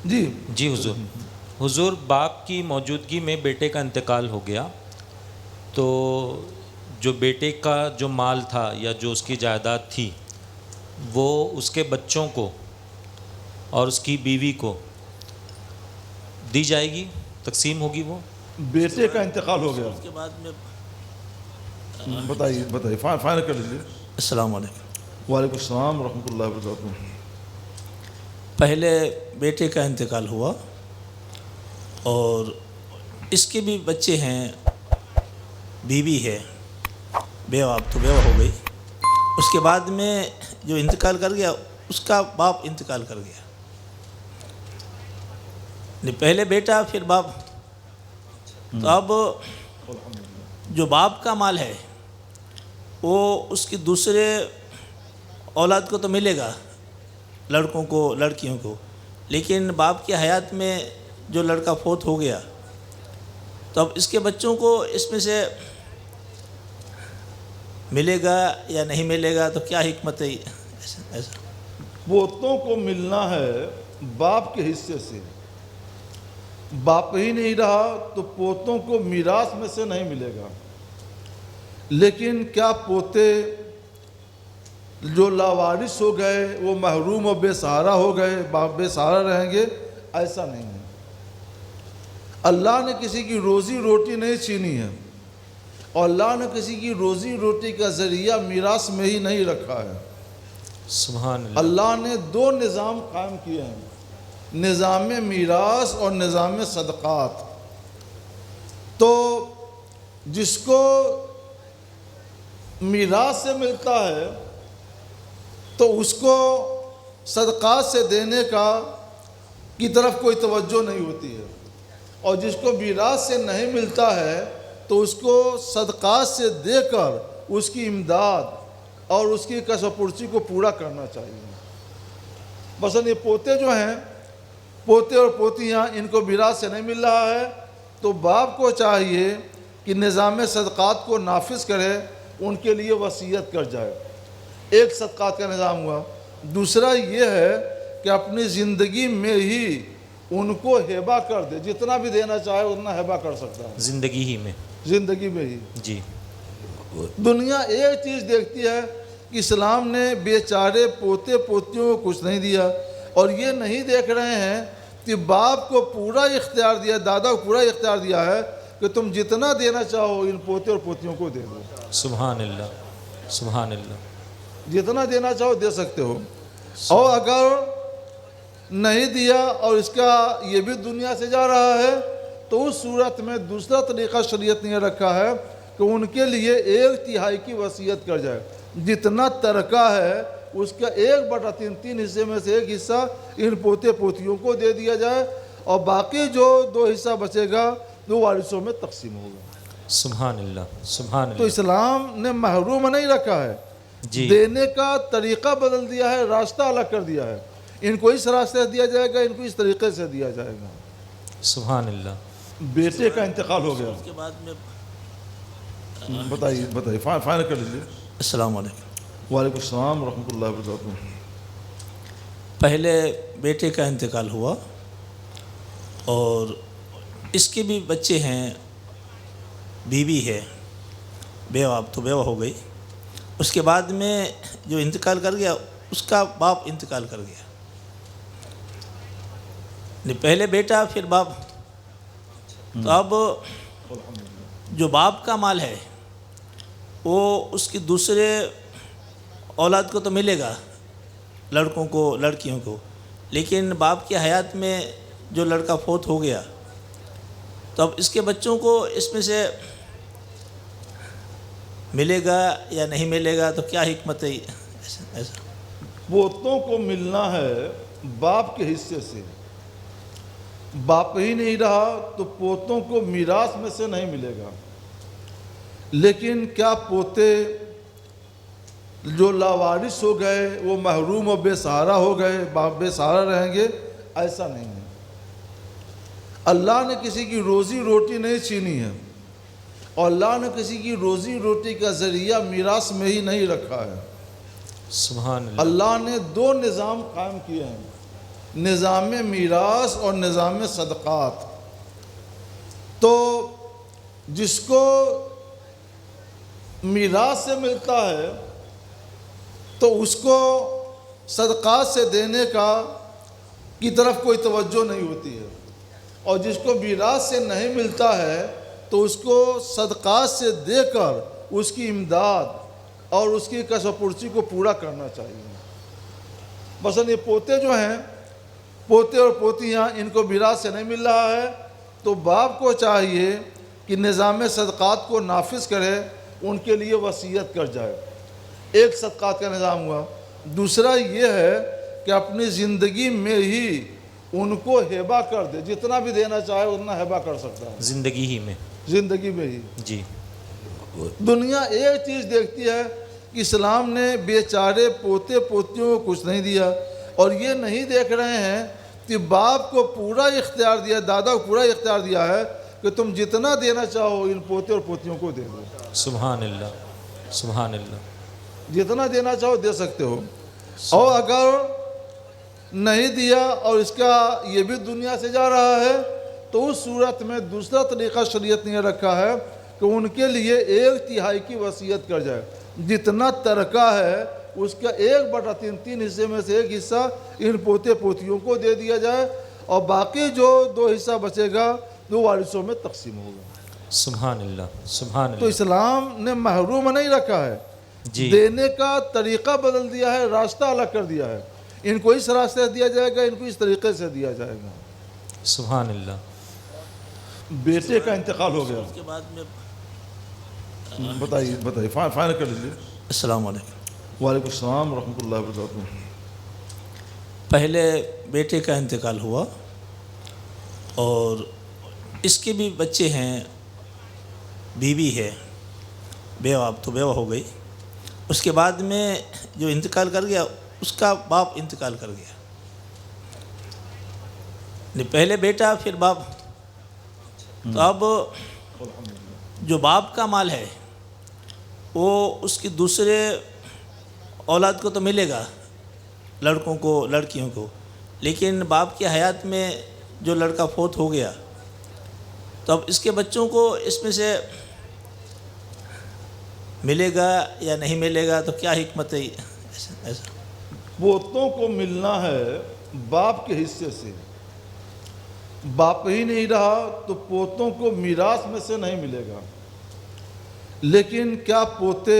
جی حضور. حضور باپ کی موجودگی میں بیٹے کا انتقال ہو گیا، تو جو بیٹے کا جو مال تھا یا جو اس کی جائیداد تھی وہ اس کے بچوں کو اور اس کی بیوی کو دی جائے گی، تقسیم ہوگی. وہ بیٹے کا انتقال ہو گیا، اس کے بعد میں بتائیے فائنل کر لیجیے. السلام علیکم. وعلیکم السلام ورحمۃ اللہ وبرکاتہ. پہلے بیٹے کا انتقال ہوا اور اس کے بھی بچے ہیں، بیوی ہے، بیوہ اب تو بیوہ ہو گئی. اس کے بعد میں جو انتقال کر گیا اس کا باپ انتقال کر گیا. پہلے بیٹا پھر باپ. تو اب جو باپ کا مال ہے وہ اس کی دوسرے اولاد کو تو ملے گا، لڑکوں کو لڑکیوں کو، لیکن باپ کی حیات میں جو لڑکا فوت ہو گیا تو اب اس کے بچوں کو اس میں سے ملے گا یا نہیں ملے گا، تو کیا حکمت ہے ایسا؟ پوتوں کو ملنا ہے باپ کے حصے سے. باپ ہی نہیں رہا تو پوتوں کو میراث میں سے نہیں ملے گا. لیکن کیا پوتے جو لاوارث ہو گئے وہ محروم و بے سہارا ہو گئے، بے سہارا رہیں گے؟ ایسا نہیں ہے. اللہ نے کسی کی روزی روٹی نہیں چھینی ہے، اور اللہ نے کسی کی روزی روٹی کا ذریعہ میراث میں ہی نہیں رکھا ہے. سبحان اللہ. اللہ نے دو نظام قائم کیے ہیں، نظام میراث اور نظام صدقات. تو جس کو میراث سے ملتا ہے تو اس کو صدقات سے دینے کی طرف کوئی توجہ نہیں ہوتی ہے، اور جس کو میراث سے نہیں ملتا ہے تو اس کو صدقات سے دے کر اس کی امداد اور اس کی کسب پرسی کو پورا کرنا چاہیے. مثلا یہ پوتے جو ہیں، پوتے اور پوتیاں، ان کو میراث سے نہیں مل رہا ہے تو باپ کو چاہیے کہ نظام صدقات کو نافذ کرے، ان کے لیے وصیت کر جائے. ایک صدقات کا نظام ہوا. دوسرا یہ ہے کہ اپنی زندگی میں ہی ان کو ہبہ کر دے، جتنا بھی دینا چاہے اتنا ہبہ کر سکتا ہے زندگی ہی میں. زندگی میں ہی. جی. دنیا ایک چیز دیکھتی ہے کہ اسلام نے بیچارے پوتے پوتیوں کو کچھ نہیں دیا، اور یہ نہیں دیکھ رہے ہیں کہ باپ کو پورا اختیار دیا، دادا کو پورا اختیار دیا ہے کہ تم جتنا دینا چاہو ان پوتے اور پوتیوں کو دے دو. سبحان اللہ. سبحان اللہ. جتنا دینا چاہو دے سکتے ہو. اور اگر نہیں دیا اور اس کا یہ بھی دنیا سے جا رہا ہے تو اس صورت میں دوسرا طریقہ شریعت نے رکھا ہے کہ ان کے لیے 1/3 کی وصیت کر جائے. جتنا ترکہ ہے اس کا 1/3 حصے میں سے ایک حصہ ان پوتے پوتیوں کو دے دیا جائے، اور باقی جو 2 حصہ بچے گا وہ وارثوں میں تقسیم ہوگا. سبحان اللہ. سبحان تو اللہ. اسلام نے محروم نہیں رکھا ہے، جی. دینے کا طریقہ بدل دیا ہے، راستہ الگ کر دیا ہے. ان کو اس راستے سے دیا جائے گا، ان کو اس طریقے سے دیا جائے گا. سبحان اللہ. بیٹے کا انتقال ہو گیا، اس کے بعد میں بتائیے فائنل کر لیجیے. السلام علیکم. وعلیکم السلام ورحمۃ اللہ وبرکاتہ. پہلے بیٹے کا انتقال ہوا اور اس کے بھی بچے ہیں، بیوی ہے، بیوہ اب تو بیوہ ہو گئی. اس کے بعد میں جو انتقال کر گیا اس کا باپ انتقال کر گیا. پہلے بیٹا پھر باپ. تو اب جو باپ کا مال ہے وہ اس کی دوسرے اولاد کو تو ملے گا، لڑکوں کو لڑکیوں کو، لیکن باپ کی حیات میں جو لڑکا فوت ہو گیا تو اب اس کے بچوں کو اس میں سے ملے گا یا نہیں ملے گا، تو کیا حکمت ہے ایسا؟ پوتوں کو ملنا ہے باپ کے حصے سے. باپ ہی نہیں رہا تو پوتوں کو میراث میں سے نہیں ملے گا. لیکن کیا پوتے جو لاوارث ہو گئے وہ محروم و بے سہارا ہو گئے، بے سہارا رہیں گے؟ ایسا نہیں ہے. اللہ نے کسی کی روزی روٹی نہیں چھینی ہے، اور اللہ نے کسی کی روزی روٹی کا ذریعہ میراث میں ہی نہیں رکھا ہے. سبحان اللہ. اللہ نے دو نظام قائم کیے ہیں، نظام میراث اور نظام صدقات۔ تو جس کو میراث سے ملتا ہے تو اس کو صدقات سے دینے کی طرف کوئی توجہ نہیں ہوتی ہے، اور جس کو میراث سے نہیں ملتا ہے تو اس کو صدقات سے دے کر اس کی امداد اور اس کی کسب پرسی کو پورا کرنا چاہیے۔ مثلا یہ پوتے جو ہیں، پوتے اور پوتیاں، ان کو میراث سے نہیں مل رہا ہے تو باپ کو چاہیے کہ نظام صدقات کو نافذ کرے، ان کے لیے وصیت کر جائے۔ ایک صدقات کا نظام ہوا۔ دوسرا یہ ہے کہ اپنی زندگی میں ہی ان کو ہبہ کر دے، جتنا بھی دینا چاہے اتنا ہبہ کر سکتا ہے، زندگی ہی میں۔ زندگی میں ہی۔ جی دنیا ایک چیز دیکھتی ہے کہ اسلام نے بیچارے پوتے پوتیوں کو کچھ نہیں دیا، اور یہ نہیں دیکھ رہے ہیں کہ باپ کو پورا اختیار دیا، دادا کو پورا اختیار دیا ہے کہ تم جتنا دینا چاہو ان پوتے اور پوتیوں کو دے دو، سبحان اللہ، سبحان اللہ۔ جتنا دینا چاہو دے سکتے ہو۔ اور اگر نہیں دیا اور اس کا یہ بھی دنیا سے جا رہا ہے تو اس صورت میں دوسرا طریقہ شریعت نے رکھا ہے کہ ان کے لیے 1/3 کی وصیت کر جائے، جتنا ترکہ ہے اس کا 1/3 حصے میں سے 1 حصہ ان پوتے پوتیوں کو دے دیا جائے، اور باقی جو 2 حصہ بچے گا وہ وارثوں میں تقسیم ہوگا۔ سبحان اللہ، سبحان تو اللہ۔ اسلام نے محروم نہیں رکھا ہے، جی دینے کا طریقہ بدل دیا ہے، راستہ الگ کر دیا ہے۔ ان کو اس راستے سے دیا جائے گا، ان کو اس طریقے سے دیا جائے گا۔ سبحان اللہ۔ بیٹے کا انتقال ہو گیا، اس کے بعد میں بتائیے فائنل کر لیجیے۔ السلام علیکم۔ وعلیکم السلام ورحمۃ اللہ وبرکاتہ۔ پہلے بیٹے کا انتقال ہوا اور اس کے بھی بچے ہیں، بیوی ہے، بیوہ، اب تو بیوہ ہو گئی۔ اس کے بعد میں جو انتقال کر گیا اس کا باپ انتقال کر گیا، نہیں پہلے بیٹا پھر باپ۔ تو اب جو باپ کا مال ہے وہ اس کی دوسرے اولاد کو تو ملے گا، لڑکوں کو، لڑکیوں کو، لیکن باپ کی حیات میں جو لڑکا فوت ہو گیا تو اب اس کے بچوں کو اس میں سے ملے گا یا نہیں ملے گا، تو کیا حکمت ہے ایسا؟ پوتوں کو ملنا ہے باپ کے حصے سے، باپ ہی نہیں رہا تو پوتوں کو میراث میں سے نہیں ملے گا۔ لیکن کیا پوتے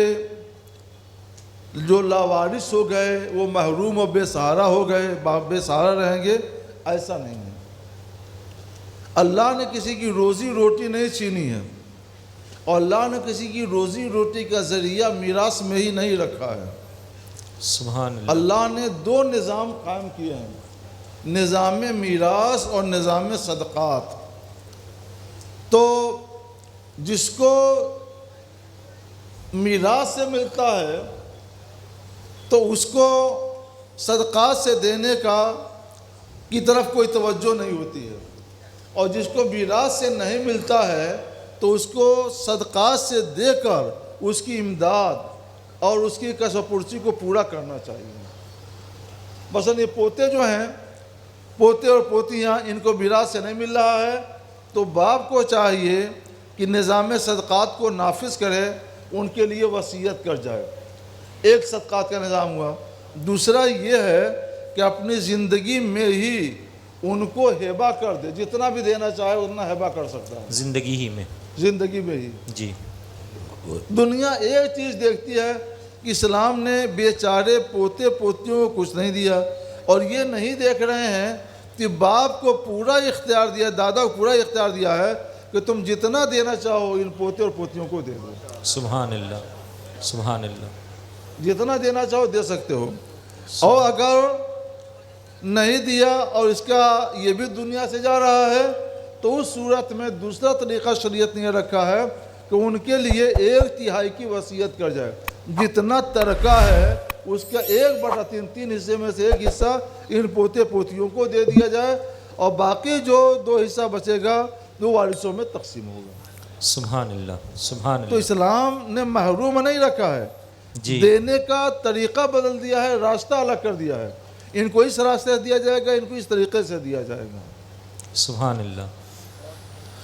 جو لاوارث ہو گئے وہ محروم و بے سہارا ہو گئے، باپ بے سہارا رہیں گے؟ ایسا نہیں ہے۔ اللہ نے کسی کی روزی روٹی نہیں چھینی ہے، اور اللہ نے کسی کی روزی روٹی کا ذریعہ میراث میں ہی نہیں رکھا ہے۔ سبحان اللہ۔ اللہ نے 2 نظام قائم کیے ہیں، نظام میراث اور نظام صدقات۔ تو جس کو میراث سے ملتا ہے تو اس کو صدقات سے دینے کی طرف کوئی توجہ نہیں ہوتی ہے، اور جس کو میراث سے نہیں ملتا ہے تو اس کو صدقات سے دے کر اس کی امداد اور اس کی کسب پرسی کو پورا کرنا چاہیے۔ مثلا یہ پوتے جو ہیں، پوتے اور پوتیاں، ان کو میراث سے نہیں مل رہا ہے تو باپ کو چاہیے کہ نظام صدقات کو نافذ کرے، ان کے لیے وصیت کر جائے۔ ایک صدقات کا نظام ہوا۔ دوسرا یہ ہے کہ اپنی زندگی میں ہی ان کو ہبہ کر دے، جتنا بھی دینا چاہے اتنا ہبہ کر سکتا ہے، زندگی ہی میں۔ زندگی میں ہی۔ جی دنیا ایک چیز دیکھتی ہے کہ اسلام نے بیچارے پوتے پوتیوں کو کچھ نہیں دیا، اور یہ نہیں دیکھ رہے ہیں کہ باپ کو پورا اختیار دیا، دادا کو پورا اختیار دیا ہے کہ تم جتنا دینا چاہو ان پوتے اور پوتیوں کو دے دو، سبحان اللہ، سبحان اللہ۔ جتنا دینا چاہو دے سکتے ہو۔ اور اگر نہیں دیا اور اس کا یہ بھی دنیا سے جا رہا ہے تو اس صورت میں دوسرا طریقہ شریعت نے رکھا ہے کہ ان کے لیے 1/3 کی وصیت کر جائے، جتنا ترکہ ہے اس کا 1/3 حصے میں سے 1 حصہ ان پوتے پوتیوں کو دے دیا جائے، اور باقی جو 2 حصہ بچے گا وہ وارثوں میں تقسیم ہوگا۔ سبحان اللہ، سبحان تو اللہ۔ اسلام نے محروم نہیں رکھا ہے، جی دینے کا طریقہ بدل دیا ہے، راستہ الگ کر دیا ہے۔ ان کو اس راستے سے دیا جائے گا، ان کو اس طریقے سے دیا جائے گا۔ سبحان اللہ۔